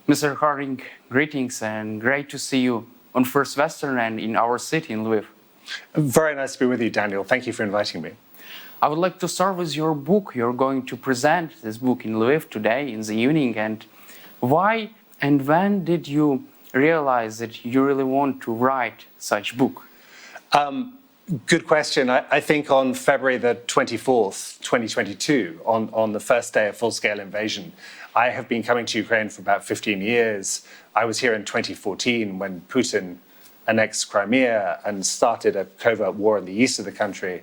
Mr. Harding, greetings and great to see you on First Western and in our city in Lviv. Very nice to be with you, Daniel. Thank you for inviting me. I would like to start with your book. You're going to present this book in Lviv today in the evening. And why and when did you realize that you really want to write such book? Good question. I think on February the 24th, 2022, on the first day of full-scale invasion, I have been coming to Ukraine for about 15 years. I was here in 2014 when Putin annexed Crimea and started a covert war in the east of the country.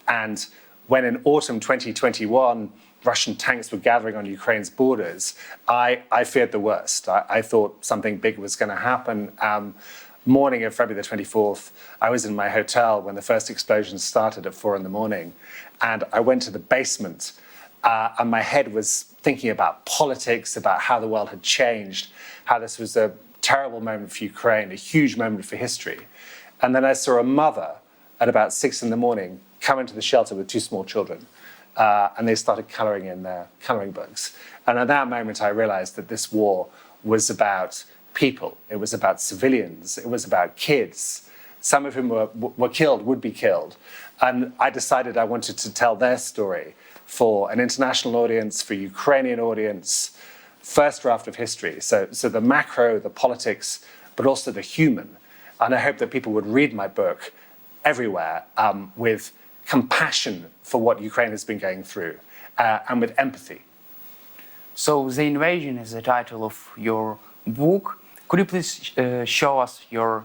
And when in autumn 2021, Russian tanks were gathering on Ukraine's borders, I feared the worst. I thought something big was going to happen. Morning of February the 24th, I was in my hotel when the first explosions started at 4 a.m. And I went to the basement and my head was thinking about politics, about how the world had changed, how this was a terrible moment for Ukraine, a huge moment for history. And then I saw a mother at about 6 a.m. come into the shelter with 2 small children. And they started coloring in their coloring books. And at that moment, I realized that this war was about people. It was about civilians. It was about kids. Some of whom were killed, would be killed. And I decided I wanted to tell their story for an international audience, for a Ukrainian audience, first draft of history. So the macro, the politics, but also the human. And I hope that people would read my book everywhere with compassion for what Ukraine has been going through and with empathy. So the invasion is the title of your book. Could you please show us your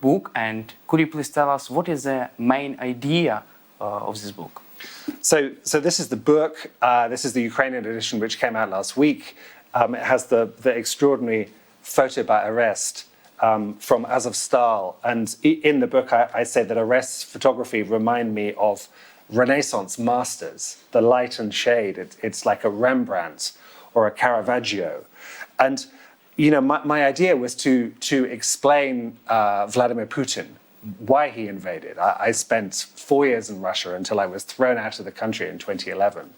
book, and could you please tell us what is the main idea of this book? So this is the book. This is the Ukrainian edition, which came out last week. It has the extraordinary photo by Arrest from Azovstal. And in the book, I say that Arrest's photography remind me of Renaissance masters, the light and shade. It's like a Rembrandt or a Caravaggio. And you know, my idea was to explain Vladimir Putin, why he invaded. I spent 4 years in Russia until I was thrown out of the country in 2011.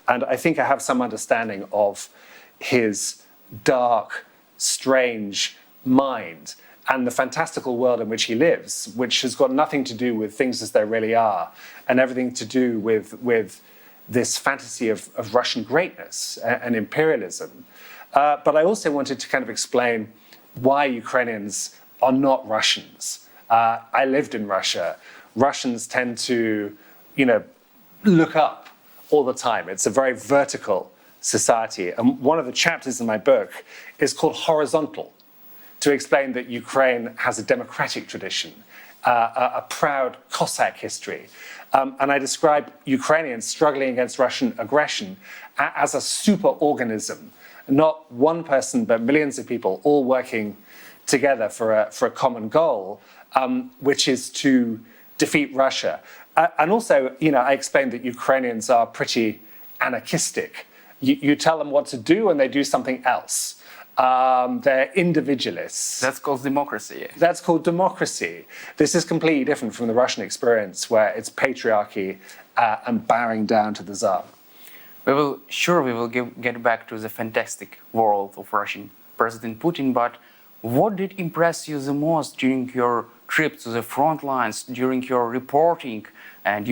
And I think I have some understanding of his dark, strange mind and the fantastical world in which he lives, which has got nothing to do with things as they really are, and everything to do with this fantasy of Russian greatness and imperialism. But I also wanted to kind of explain why Ukrainians are not Russians. I lived in Russia. Russians tend to, look up all the time. It's a very vertical society. And one of the chapters in my book is called Horizontal, to explain that Ukraine has a democratic tradition, a proud Cossack history. And I describe Ukrainians struggling against Russian aggression as a super organism. Not one person, but millions of people all working together for a common goal, which is to defeat Russia. And also, I explained that Ukrainians are pretty anarchistic. You tell them what to do and they do something else. They're individualists. That's called democracy. That's called democracy. This is completely different from the Russian experience, where it's patriarchy and bowing down to the Tsar. We will get back to the fantastic world of Russian President Putin, but what did impress you the most during your trip to the front lines, during your reporting, and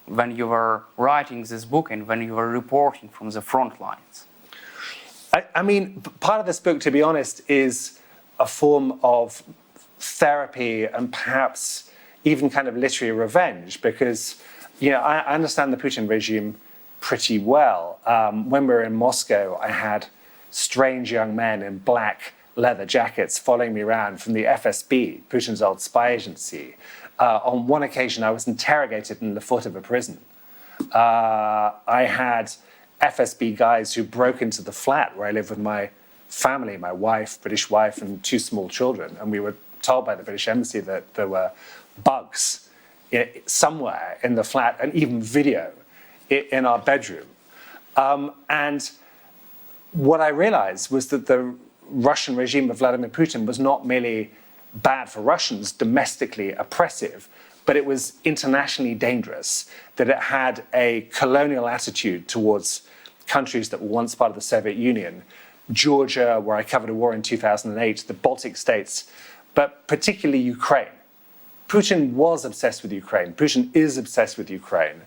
when you were writing this book and when you were reporting from the front lines? I mean, part of this book, to be honest, is a form of therapy and perhaps even kind of literary revenge, because I understand the Putin regime pretty well. When we were in Moscow, I had strange young men in black leather jackets following me around from the FSB, Putin's old spy agency. On one occasion, I was interrogated in the foot of a prison. I had FSB guys who broke into the flat where I live with my family, my wife, British wife, and 2 small children. And we were told by the British embassy that there were bugs somewhere in the flat, and even video in our bedroom. And what I realized was that the Russian regime of Vladimir Putin was not merely bad for Russians, domestically oppressive, but it was internationally dangerous, that it had a colonial attitude towards countries that were once part of the Soviet Union, Georgia, where I covered a war in 2008, the Baltic states, but particularly Ukraine. Putin was obsessed with Ukraine. Putin is obsessed with Ukraine.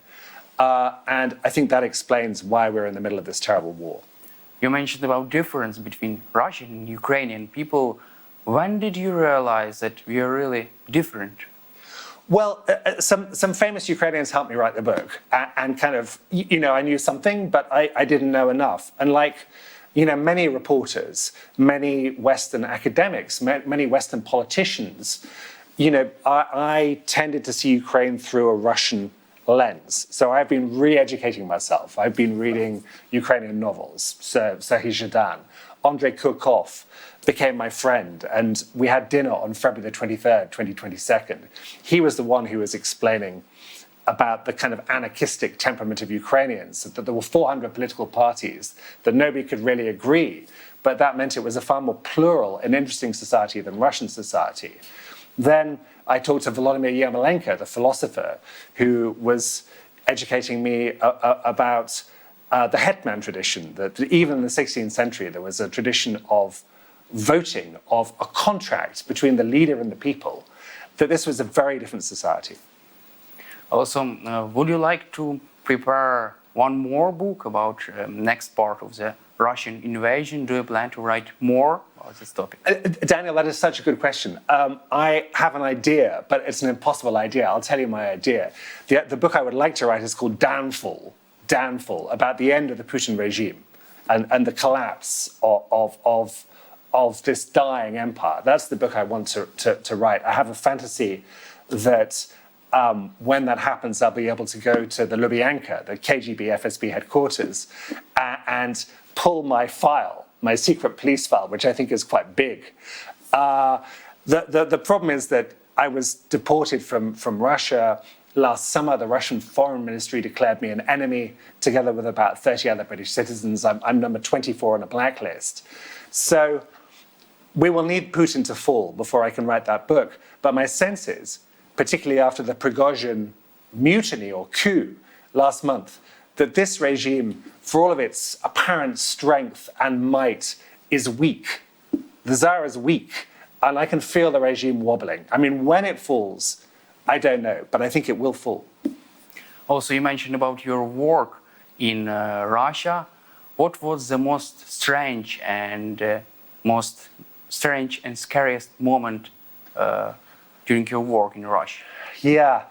And I think that explains why we're in the middle of this terrible war. You mentioned about difference between Russian and Ukrainian people. When did you realize that we are really different? Well, some famous Ukrainians helped me write the book, and kind of, I knew something, but I didn't know enough. And like, many reporters, many Western academics, many Western politicians, I tended to see Ukraine through a Russian lens. So I've been re-educating myself. I've been reading Ukrainian novels, Serhiy Zhadan. Andrei Kurkov became my friend, and we had dinner on February the 23rd, 2022. He was the one who was explaining about the kind of anarchistic temperament of Ukrainians, that there were 400 political parties, that nobody could really agree, but that meant it was a far more plural and interesting society than Russian society. Then I talked to Volodymyr Yermolenko, the philosopher, who was educating me about the hetman tradition, that even in the 16th century there was a tradition of voting, of a contract between the leader and the people, that this was a very different society. Also, would you like to prepare one more book about next part of the Russian invasion? Do you plan to write more about this topic? Daniel, that is such a good question. I have an idea, but it's an impossible idea. I'll tell you my idea. The book I would like to write is called Downfall, about the end of the Putin regime and the collapse of this dying empire. That's the book I want to write. I have a fantasy that when that happens, I'll be able to go to the Lubyanka, the KGB FSB headquarters, and pull my file, my secret police file, which I think is quite big. The problem is that I was deported from Russia. Last summer, the Russian Foreign Ministry declared me an enemy, together with about 30 other British citizens. I'm number 24 on a blacklist. So we will need Putin to fall before I can write that book. But my sense is, particularly after the Prigozhin mutiny or coup last month, that this regime, for all of its apparent strength and might, is weak. The Tsar is weak, and I can feel the regime wobbling. I mean, when it falls, I don't know, but I think it will fall. Also, you mentioned about your work in Russia. What was the most strange and scariest moment during your work in Russia? Yeah.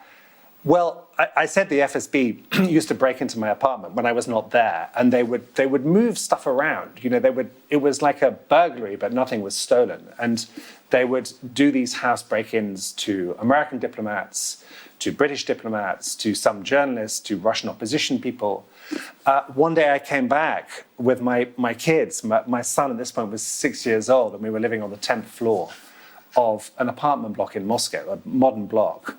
Well, I said the FSB used to break into my apartment when I was not there, and they would move stuff around. It was like a burglary, but nothing was stolen. And they would do these house break-ins to American diplomats, to British diplomats, to some journalists, to Russian opposition people. One day I came back with my kids. My son at this point was 6 years old, and we were living on the 10th floor of an apartment block in Moscow, a modern block.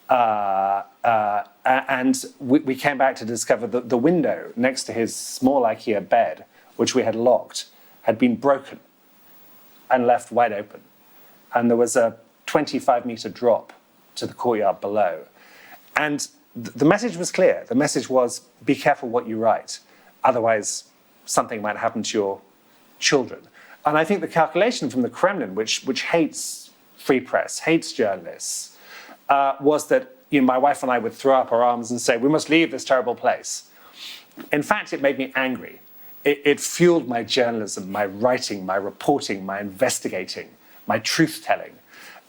And we came back to discover that the window next to his small IKEA bed, which we had locked, had been broken and left wide open. And there was a 25-meter drop to the courtyard below. And the message was clear. The message was, be careful what you write. Otherwise, something might happen to your children. And I think the calculation from the Kremlin, which hates free press, hates journalists, was that my wife and I would throw up our arms and say, we must leave this terrible place. In fact, it made me angry. It fueled my journalism, my writing, my reporting, my investigating, my truth-telling.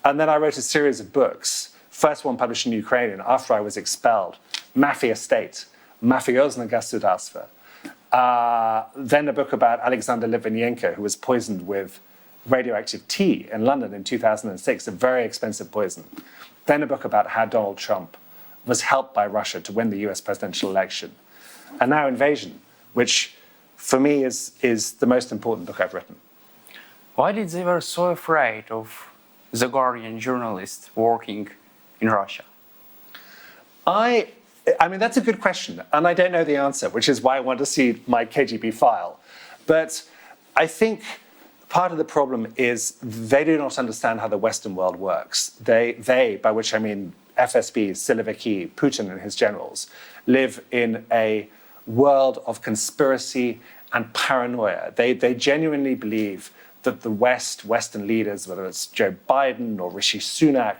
And then I wrote a series of books. First one published in Ukrainian after I was expelled, Mafia State, Mafiozne Gasudarstvo. Then a book about Alexander Litvinenko, who was poisoned with radioactive tea in London in 2006, a very expensive poison. Then a book about how Donald Trump was helped by Russia to win the US presidential election. And now Invasion, which for me is the most important book I've written. Why did they were so afraid of the Guardian journalist working in Russia? I mean, that's a good question, and I don't know the answer, which is why I want to see my KGB file. But I think part of the problem is they do not understand how the Western world works. They, by which I mean FSB, Siloviki, Putin and his generals, live in a world of conspiracy and paranoia. They genuinely believe that the Western leaders, whether it's Joe Biden or Rishi Sunak,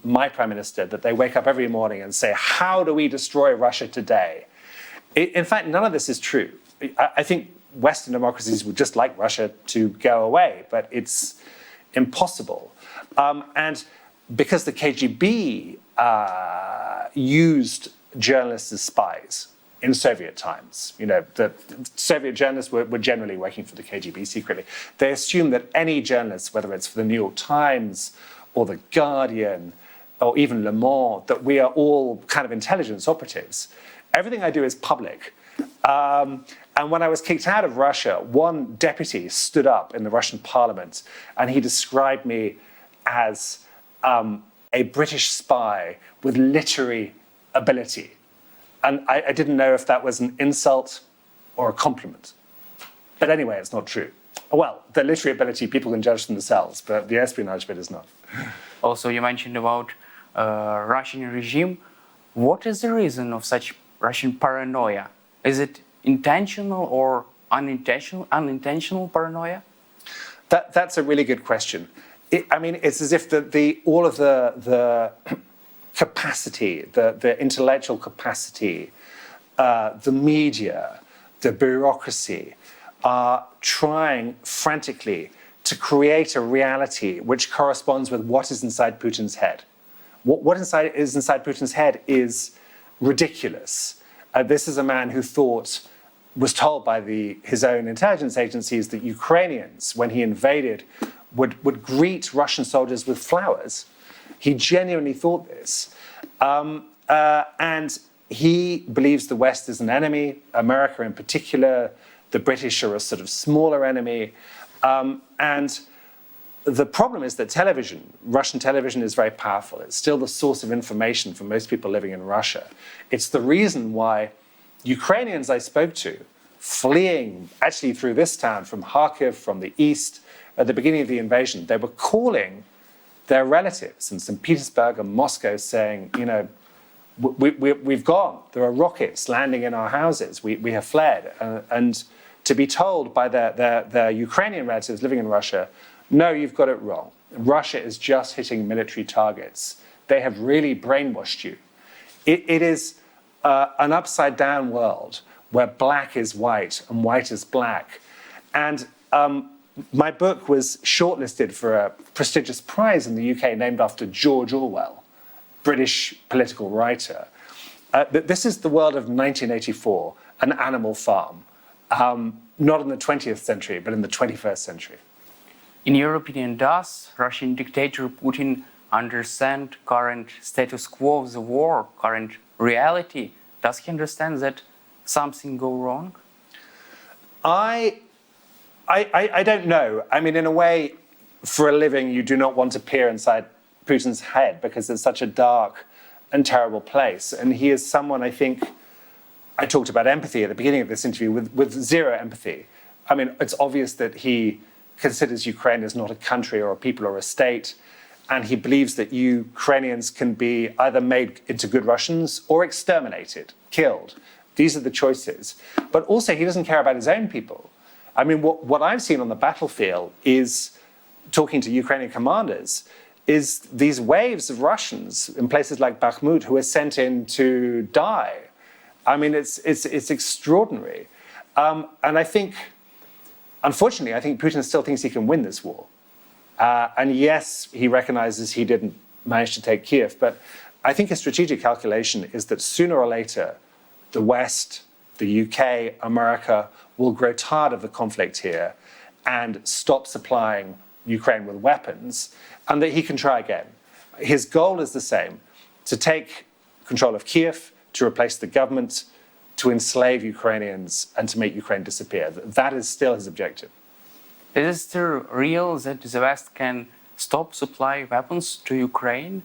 my prime minister, that they wake up every morning and say, how do we destroy Russia today? In fact, none of this is true. I think Western democracies would just like Russia to go away, but it's impossible. And because the KGB used journalists as spies in Soviet times, the Soviet journalists were generally working for the KGB secretly. They assumed that any journalist, whether it's for the New York Times or The Guardian or even Le Monde, that we are all kind of intelligence operatives. Everything I do is public. And when I was kicked out of Russia, one deputy stood up in the Russian parliament and he described me as a British spy with literary ability. And I didn't know if that was an insult or a compliment. But anyway, it's not true. Well, the literary ability people can judge for themselves, but the espionage bit is not. Also, you mentioned about Russian regime. What is the reason of such Russian paranoia? Is it intentional or unintentional paranoia? That's a really good question. It's as if all of the capacity, the intellectual capacity, the media, the bureaucracy are trying frantically to create a reality which corresponds with what is inside Putin's head. What is inside Putin's head is ridiculous. This is a man who was told by his own intelligence agencies that Ukrainians, when he invaded, would greet Russian soldiers with flowers. He genuinely thought this. And he believes the West is an enemy, America in particular. The British are a sort of smaller enemy. And the problem is that Russian television is very powerful. It's still the source of information for most people living in Russia. It's the reason why Ukrainians I spoke to, fleeing actually through this town from Kharkiv, from the east, at the beginning of the invasion, they were calling their relatives in St. Petersburg and Moscow saying, we've gone. There are rockets landing in our houses. We have fled. And to be told by their Ukrainian relatives living in Russia, no, you've got it wrong. Russia is just hitting military targets. They have really brainwashed you. It is an upside down world where black is white and white is black. And my book was shortlisted for a prestigious prize in the UK named after George Orwell, British political writer. This is the world of 1984, an animal farm, not in the 20th century, but in the 21st century. In your opinion, does Russian dictator Putin understand current status quo of the war, current reality? Does he understand that something go wrong? I don't know. In a way, for a living, you do not want to peer inside Putin's head because it's such a dark and terrible place. And he is someone, I think, I talked about empathy at the beginning of this interview, with zero empathy. It's obvious that he considers Ukraine as not a country or a people or a state. And he believes that Ukrainians can be either made into good Russians or exterminated, killed. These are the choices. But also, he doesn't care about his own people. What I've seen on the battlefield is, talking to Ukrainian commanders, is these waves of Russians in places like Bakhmut who are sent in to die. It's extraordinary. And I think, unfortunately, Putin still thinks he can win this war. And yes, he recognizes he didn't manage to take Kiev, but I think a strategic calculation is that sooner or later, the West, the UK, America will grow tired of the conflict here and stop supplying Ukraine with weapons, and that he can try again. His goal is the same: to take control of Kiev, to replace the government, to enslave Ukrainians, and to make Ukraine disappear. That is still his objective. Is it still real that the West can stop supply weapons to Ukraine?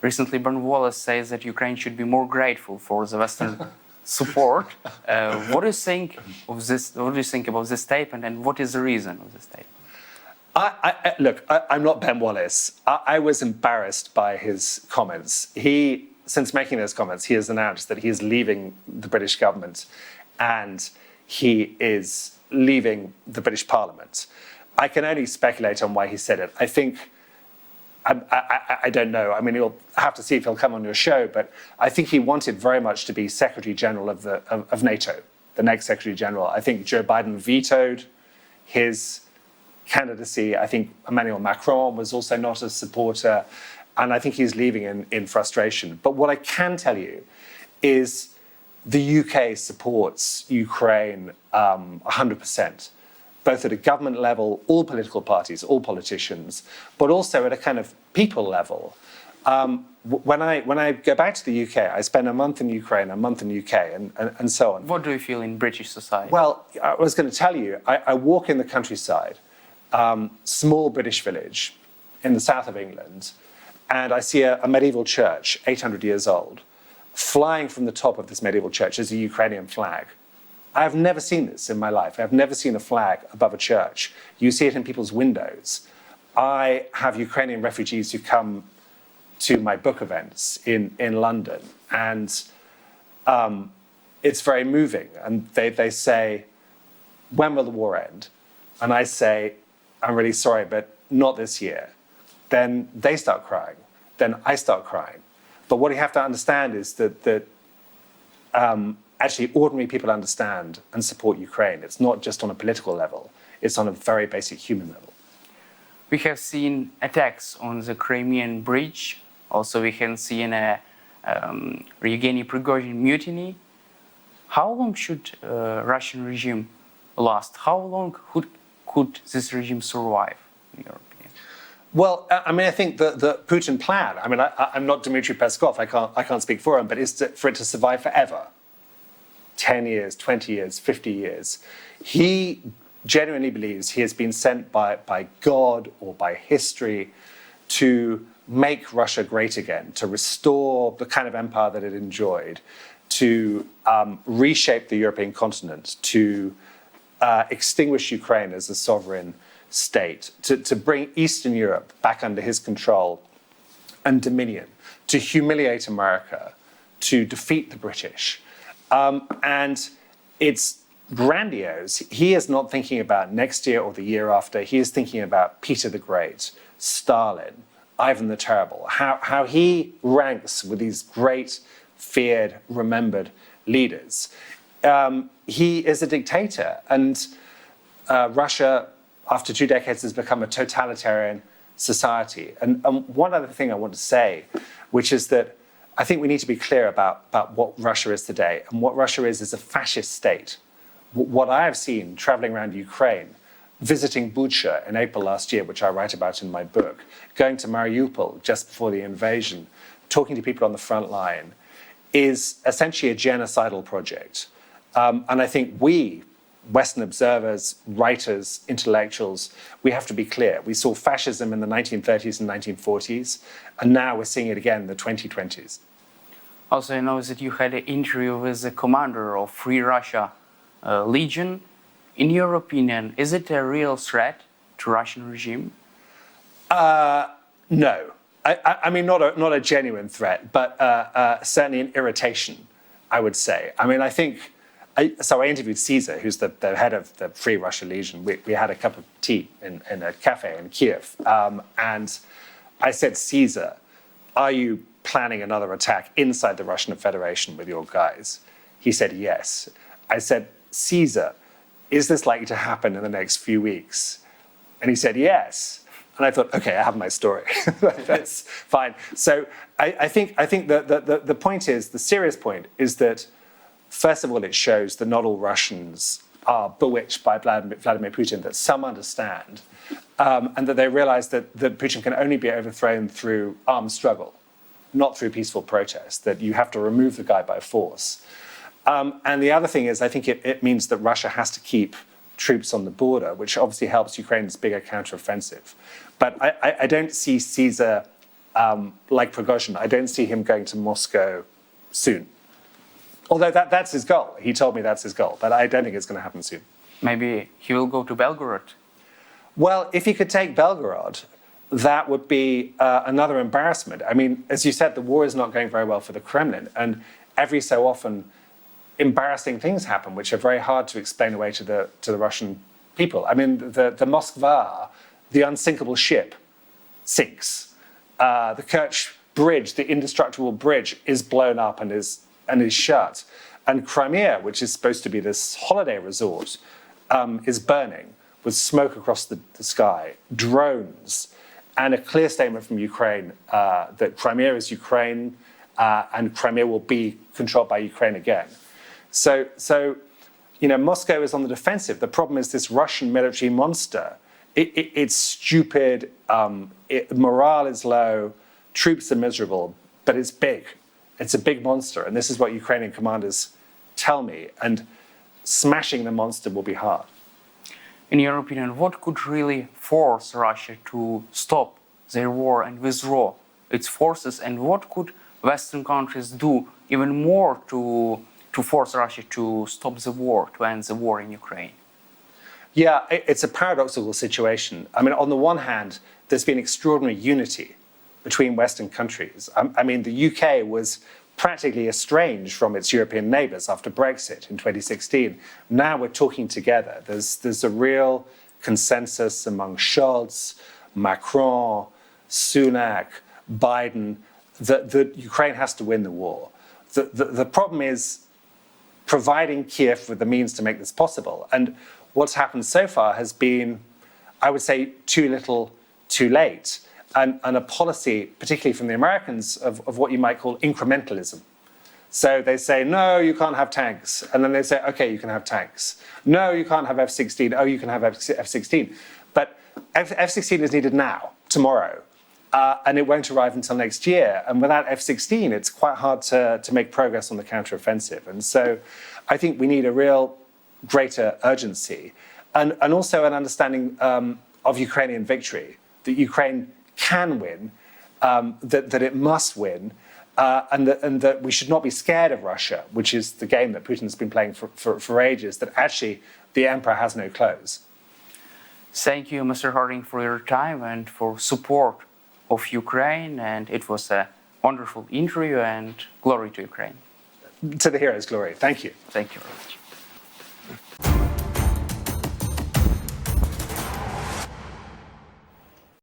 Recently, Ben Wallace says that Ukraine should be more grateful for the Western support. What do you think of this? What do you think about this statement, and what is the reason of this statement? Look, I'm not Ben Wallace. I was embarrassed by his comments. Since making those comments, he has announced that he is leaving the British government, and he is leaving the British Parliament. I can only speculate on why he said it. I think, I don't know. I mean, you'll have to see if he'll come on your show, but I think he wanted very much to be Secretary General of NATO, the next Secretary General. I think Joe Biden vetoed his candidacy. I think Emmanuel Macron was also not a supporter, and I think he's leaving in frustration. But what I can tell you is the UK supports Ukraine 100%, both at a government level, all political parties, all politicians, but also at a kind of people level. When I go back to the UK, I spend a month in Ukraine, a month in the UK, and so on. What do you feel in British society? Well, I was going to tell you, I walk in the countryside, small British village in the south of England, and I see a medieval church, 800 years old. Flying from the top of this medieval church is a Ukrainian flag. I've never seen this in my life. I've never seen a flag above a church. You see it in people's windows. I have Ukrainian refugees who come to my book events in London, and it's very moving. And they say, when will the war end? And I say, I'm really sorry, but not this year. Then they start crying. Then I start crying. But what you have to understand is that actually ordinary people understand and support Ukraine. It's not just on a political level. It's on a very basic human level. We have seen attacks on the Crimean Bridge. Also, we can see a Yevgeny Prigozhin mutiny. How long should Russian regime last? How long could this regime survive, in your opinion? Well, I mean, I think the Putin plan, I mean, I'm not Dmitry Peskov, I can't speak for him, but it's for it to survive forever. 10 years, 20 years, 50 years. He genuinely believes he has been sent by God or by history to make Russia great again, to restore the kind of empire that it enjoyed, to reshape the European continent, to extinguish Ukraine as a sovereign state, to bring Eastern Europe back under his control and dominion, to humiliate America, to defeat the British. And it's grandiose. He is not thinking about next year or the year after. He is thinking about Peter the Great, Stalin, Ivan the Terrible, how he ranks with these great, feared, remembered leaders. He is a dictator, and Russia, after 2 decades, has become a totalitarian society. And one other thing I want to say, which is that I think we need to be clear about what Russia is today. And what Russia is a fascist state. What I have seen traveling around Ukraine, visiting Bucha in April last year, which I write about in my book, going to Mariupol just before the invasion, talking to people on the front line, is essentially a genocidal project. And I think we, Western observers, writers, intellectuals, we have to be clear. We saw fascism in the 1930s and 1940s, and now we're seeing it again in the 2020s. Also, I know that you had an interview with the commander of Free Russia Legion. In your opinion, is it a real threat to Russian regime? No. I mean, not a genuine threat, but certainly an irritation, I would say. I mean, I think, so I interviewed Caesar, who's the head of the Free Russia Legion. We had a cup of tea in a cafe in Kiev. And I said, Caesar, are you planning another attack inside the Russian Federation with your guys? He said, yes. I said, Caesar, is this likely to happen in the next few weeks? And he said, yes. And I thought, okay, I have my story. That's fine. So I think the point is, the serious point is that, first of all, it shows that not all Russians are bewitched by Vladimir Putin, that some understand, and that they realize that Putin can only be overthrown through armed struggle, not through peaceful protest, that you have to remove the guy by force. And the other thing is, I think it means that Russia has to keep troops on the border, which obviously helps Ukraine's bigger counteroffensive. But I don't see Caesar, like Prigozhin, I don't see him going to Moscow soon. Although that's his goal. He told me that's his goal, but I don't think it's going to happen soon. Maybe he will go to Belgorod. Well, if he could take Belgorod, that would be another embarrassment. I mean, as you said, the war is not going very well for the Kremlin. And every so often, embarrassing things happen, which are very hard to explain away to the Russian people. I mean, the Moskva, the unsinkable ship, sinks. The Kerch bridge, the indestructible bridge, is blown up and is shut. And Crimea, which is supposed to be this holiday resort, is burning with smoke across the sky, drones, and a clear statement from Ukraine that Crimea is Ukraine and Crimea will be controlled by Ukraine again. So Moscow is on the defensive. The problem is this Russian military monster. It's stupid, morale is low, troops are miserable, but it's big. It's a big monster, and this is what Ukrainian commanders tell me, and smashing the monster will be hard. In your opinion, what could really force Russia to stop their war and withdraw its forces, and what could Western countries do even more to force Russia to stop the war, to end the war in Ukraine? Yeah, it's a paradoxical situation. I mean, on the one hand, there's been extraordinary unity between Western countries. I mean, the UK was practically estranged from its European neighbours after Brexit in 2016. Now we're talking together. There's a real consensus among Scholz, Macron, Sunak, Biden, that Ukraine has to win the war. The problem is providing Kiev with the means to make this possible. And what's happened so far has been, I would say, too little, too late. And a policy, particularly from the Americans, of what you might call incrementalism. So they say, no, you can't have tanks. And then they say, OK, you can have tanks. No, you can't have F-16. Oh, you can have F-16. But F-16 is needed now, tomorrow. And it won't arrive until next year. And without F-16, it's quite hard to make progress on the counteroffensive. And so I think we need a real greater urgency and also an understanding of Ukrainian victory, that Ukraine can win, that it must win, and that we should not be scared of Russia, which is the game that Putin's been playing for ages, that actually the emperor has no clothes. Thank you, Mr. Harding, for your time and for support of Ukraine. And it was a wonderful interview, and glory to Ukraine. To the heroes, glory. Thank you. Thank you very much.